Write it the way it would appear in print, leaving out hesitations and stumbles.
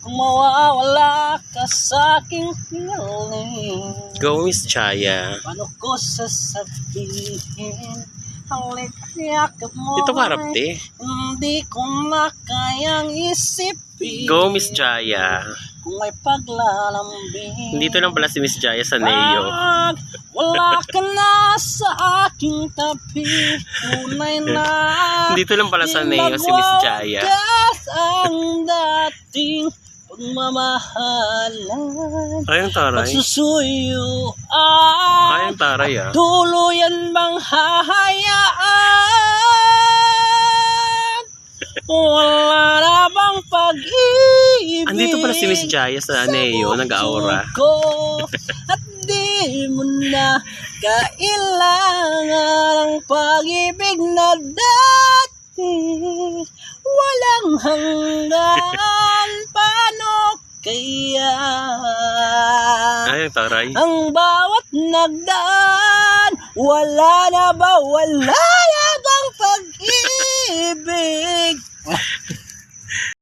kung mawawala ka sa aking piling. Go, Miss Chaya. Paano ko sasabihin? Halik-yakap mo Ito ka, harap, te. hindi ko na kayang isipin. Go, Miss Jaya. Kung may paglalambing. Dito lang pala si Miss Jaya sa Neo. Pag wala ka na sa aking tabi, tunay na Dito lang pala sa Neo si Miss Jaya. magwagas ang dating pagmamahalan. Ayun, taray. Pagsusuyuan. Ayun, taray, ah. Tuluyan bang hahayaan? Wala na bang pag-ibig? Andito pala si Miss Jaya sa Neo, nag-aura. At di mo na kailangan ang pag-ibig na dati. Walang hanggan, paano kaya? Ayun, taray. Ang bawat nagdaan, wala na ba? Wala